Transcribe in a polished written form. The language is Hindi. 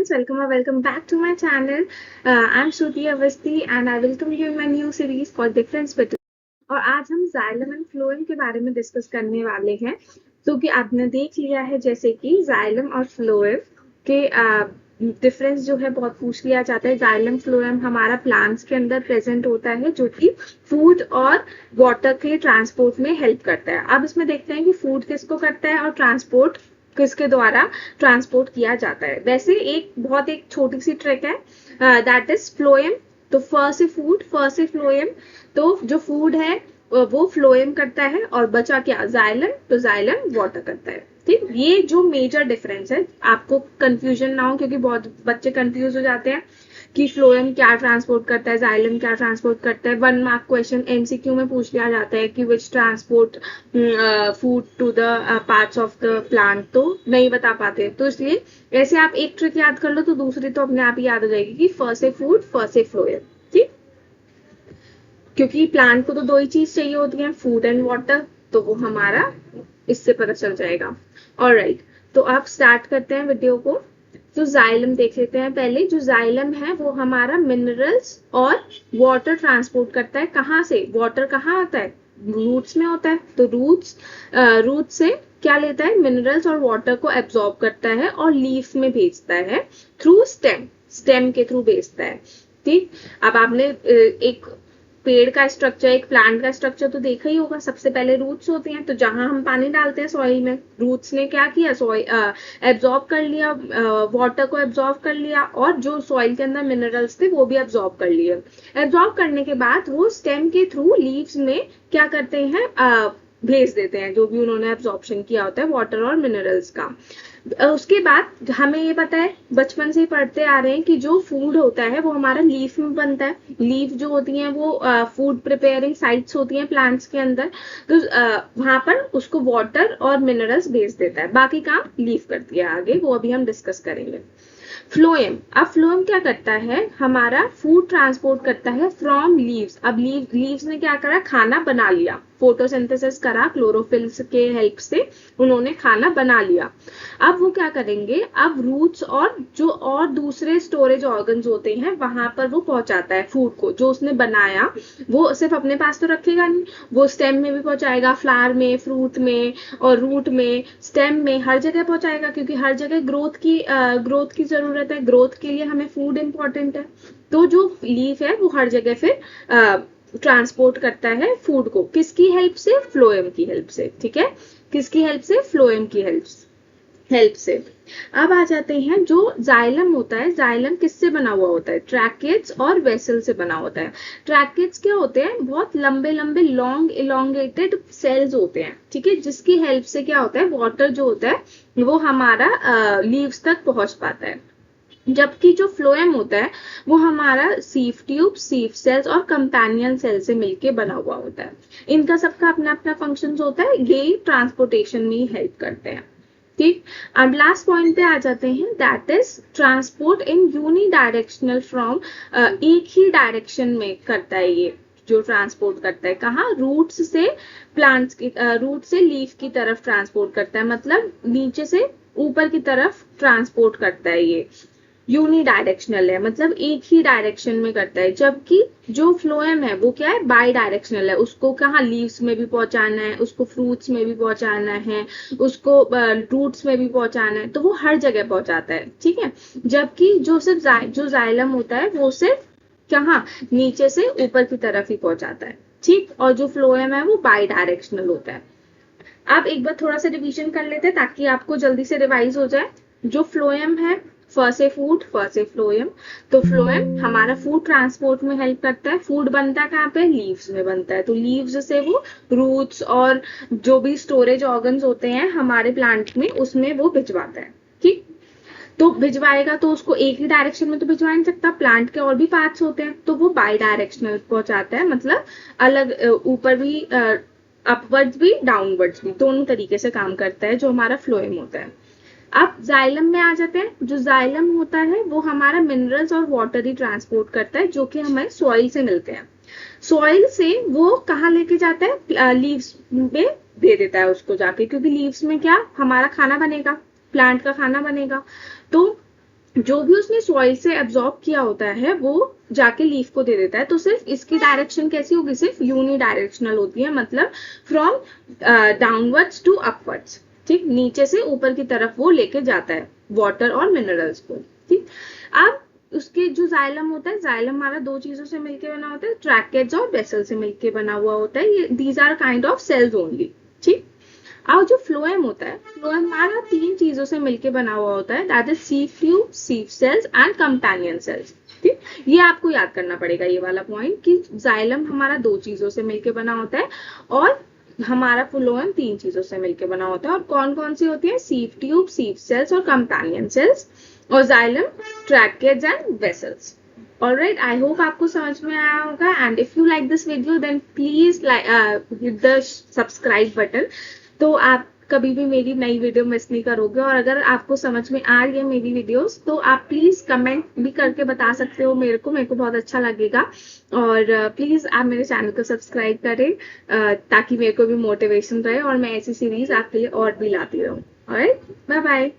friends, welcome back to my channel. I'm Shruti Avasti and I welcome you in my new series called Difference Between. और आज हम जाइलम एंड फ्लोएम के बारे में डिस्कस करने वाले हैं। तो कि आपने देख लिया है जैसे कि जाइलम और फ्लोएम के डिफरेंस जो है बहुत पूछ लिया जाता है। जाइलम फ्लोएम हमारा प्लांट्स के अंदर प्रेजेंट होता है जो कि फूड और वाटर के ट्रांसपोर्ट में हेल्प करता है। अब इसमें देखते हैं कि फूड किसको करता है और ट्रांसपोर्ट किसके द्वारा ट्रांसपोर्ट किया जाता है। वैसे एक छोटी सी ट्रिक है, दैट इज फ्लोएम। तो फर्स्ट से फूड, फर्स्ट से फ्लोएम। तो जो फूड है वो फ्लोएम करता है और बचा क्या, जाइलम। तो जाइलम वाटर करता है। ठीक, ये जो मेजर डिफरेंस है, आपको कंफ्यूजन ना हो क्योंकि बहुत बच्चे कंफ्यूज हो जाते हैं कि फ्लोएम क्या ट्रांसपोर्ट करता है, जाइलम क्या ट्रांसपोर्ट करता है। 1 मार्क क्वेश्चन एमसीक्यू में पूछ लिया जाता है कि which transport food to the parts of the plant, तो नहीं बता पाते। तो इसलिए ऐसे आप एक ट्रिक याद कर लो तो दूसरी तो अपने आप ही याद हो जाएगी कि फर्स्ट से फूड, फर्स्ट से फ्लोएम। ठीक, क्योंकि प्लांट को तो 2 ही चीज चाहिए होती है, फूड एंड वाटर। तो वो हमारा इससे पता चल जाएगा। ऑलराइट, तो आप स्टार्ट करते हैं वीडियो को। तो जाइलम देख लेते हैं पहले। जो जाइलम है वो हमारा मिनरल्स और वाटर ट्रांसपोर्ट करता है। कहाँ से? वाटर कहाँ आता है? रूट्स में होता है। तो रूट से क्या लेता है? मिनरल्स और वाटर को एब्जॉर्ब करता है और लीफ में भेजता है थ्रू स्टेम, स्टेम के थ्रू भेजता है। ठीक, अब आपने एक पेड़ का स्ट्रक्चर, एक प्लांट का स्ट्रक्चर तो देखा ही होगा। सबसे पहले रूट्स होती हैं, तो जहां हम पानी डालते हैं सॉइल में, रूट्स ने क्या किया, सॉइल एब्जॉर्ब कर लिया, वाटर को एब्जॉर्ब कर लिया और जो सॉइल के अंदर मिनरल्स थे वो भी एब्जॉर्ब कर लिए। एब्जॉर्ब करने के बाद वो स्टेम के थ्रू लीव्स में क्या करते हैं, भेज देते हैं जो भी उन्होंने एब्जॉर्प्शन किया होता है वाटर और मिनरल्स का। उसके बाद हमें ये पता है, बचपन से ही पढ़ते आ रहे हैं कि जो फूड होता है वो हमारा लीफ में बनता है। लीफ जो होती हैं वो फूड प्रिपेयरिंग साइट्स होती हैं प्लांट्स के अंदर। तो वहां पर उसको वाटर और मिनरल्स भेज देता है, बाकी काम लीफ करती है। आगे वो अभी हम डिस्कस करेंगे। फ्लोएम, अब फ्लोएम क्या करता है, हमारा फूड ट्रांसपोर्ट करता है फ्रॉम लीव्स। अब लीव्स ने क्या करा, खाना बना लिया, फोटोसिंथेसिस करा, क्लोरोफिल्स के हेल्प से उन्होंने खाना बना लिया। अब वो क्या करेंगे, अब रूट्स और जो और दूसरे स्टोरेज ऑर्गन्स होते हैं वहां पर वो पहुंचाता है फूड को। जो उसने बनाया वो सिर्फ अपने पास तो रखेगा नहीं, वो स्टेम में भी पहुंचाएगा, फ्लावर में, फ्रूट में और रूट में, स्टेम में, हर जगह पहुंचाएगा क्योंकि हर जगह ग्रोथ की जरूरत है। ग्रोथ के लिए हमें फूड इंपॉर्टेंट है। तो जो लीफ है वो हर जगह फिर ट्रांसपोर्ट करता है फूड को। किसकी हेल्प से? फ्लोएम की हेल्प से। ठीक है, किसकी हेल्प से? फ्लोएम की हेल्प से। अब आ जाते हैं, जो जाइलम होता है, जाइलम किससे बना हुआ होता है? ट्रैकेट्स और वेसल से बना होता है। ट्रैकेट्स क्या होते हैं? बहुत लंबे लंबे लॉन्ग इलोंगेटेड सेल्स होते हैं। ठीक है, जिसकी हेल्प से क्या होता है, वाटर जो होता है वो हमारा लीव्स तक पहुंच पाता है। जबकि जो फ्लोएम होता है वो हमारा सीफ ट्यूब, सीफ सेल्स और कंपेनियन सेल से मिलके बना हुआ होता है। इनका सबका अपना अपना फंक्शन होता है, ये ट्रांसपोर्टेशन में ही हेल्प करते हैं। ठीक, अब लास्ट पॉइंट पे आ जाते हैं, that is transport in unidirectional from, एक ही डायरेक्शन में करता है ये जो ट्रांसपोर्ट करता है। कहाँ? रूट्स से प्लांट्स की, रूट से लीफ की तरफ ट्रांसपोर्ट करता है, मतलब नीचे से ऊपर की तरफ ट्रांसपोर्ट करता है। ये यूनिडायरेक्शनल है, मतलब एक ही डायरेक्शन में करता है। जबकि जो फ्लोएम है वो क्या है, बाई डायरेक्शनल है। उसको कहाँ, लीव्स में भी पहुंचाना है, उसको फ्रूट्स में भी पहुंचाना है, उसको रूट्स में भी पहुंचाना है, तो वो हर जगह पहुंचाता है। ठीक है, जबकि जो जो जाइलम होता है वो सिर्फ कहाँ, नीचे से ऊपर की तरफ ही पहुंचाता है। ठीक, और जो फ्लोएम है वो बाई डायरेक्शनल होता है। अब एक बार थोड़ा सा रिवीजन कर लेते हैं ताकि आपको जल्दी से रिवाइज हो जाए। जो फ्लोएम है, फर्स्ट से फूड, फर्स्ट से फ्लोएम। तो फ्लोएम हमारा फूड ट्रांसपोर्ट में हेल्प करता है। फूड बनता है कहाँ पे? लीव्स में बनता है। तो लीव्स से वो रूट्स और जो भी स्टोरेज ऑर्गन्स होते हैं हमारे प्लांट में, उसमें वो भिजवाता है। ठीक, तो भिजवाएगा तो उसको एक ही डायरेक्शन में तो भिजवा नहीं सकता, प्लांट के और भी पार्ट्स होते हैं, तो वो बाई डायरेक्शनल पहुंचाता है, मतलब अलग, ऊपर भी, अपवर्ड्स भी, डाउनवर्ड्स भी, दोनों तरीके से काम करता है जो हमारा फ्लोएम होता है। अब जाइलम में आ जाते हैं। जो जाइलम होता है वो हमारा मिनरल्स और वाटर ही ट्रांसपोर्ट करता है जो कि हमें सॉइल से मिलते हैं। सॉइल से वो कहाँ लेके जाता है? लीव्स में दे देता है उसको जाके, क्योंकि लीव्स में क्या, हमारा खाना बनेगा, प्लांट का खाना बनेगा। तो जो भी उसने सॉइल से एब्जॉर्ब किया होता है वो जाके लीफ को दे देता है। तो सिर्फ इसकी डायरेक्शन कैसी होगी, सिर्फ यूनी डायरेक्शनल होती है, मतलब फ्रॉम डाउनवर्ड्स टू अपवर्ड्स। ठीक, नीचे से ऊपर की तरफ वो लेके जाता है वाटर और मिनरल्स को। ठीक, अब उसके जो जाइलम होता है, जाइलम हमारा दो चीजों से मिलकर बना होता है, ट्रैकेट्स और वेसल से मिलकर बना हुआ होता है। ये these are kind of cells only. ठीक, और जो फ्लोएम होता है, फ्लोएम हमारा तीन चीजों से मिलके बना हुआ होता है, that is sieve tube, sieve cells and companion cells. ठीक, ये आपको याद करना पड़ेगा ये वाला पॉइंट कि जाइलम हमारा दो चीजों से मिलके बना होता है और हमारा फ्लोएम तीन चीजों से मिलके बना होता है। और कौन कौन सी होती है, सीव ट्यूब, सीव सेल्स और कंपेनियन सेल्स, और xylem, tracheids and vessels. Alright, I hope आपको समझ में आया होगा, and if you like this video then please hit the subscribe button, तो आप कभी भी मेरी नई वीडियो मिस नहीं करोगे। और अगर आपको समझ में आ रही है मेरी वीडियोस तो आप प्लीज कमेंट भी करके बता सकते हो मेरे को बहुत अच्छा लगेगा। और प्लीज आप मेरे चैनल को सब्सक्राइब करें ताकि मेरे को भी मोटिवेशन रहे और मैं ऐसी सीरीज आपके लिए और भी लाती रहूँ। Alright, bye bye.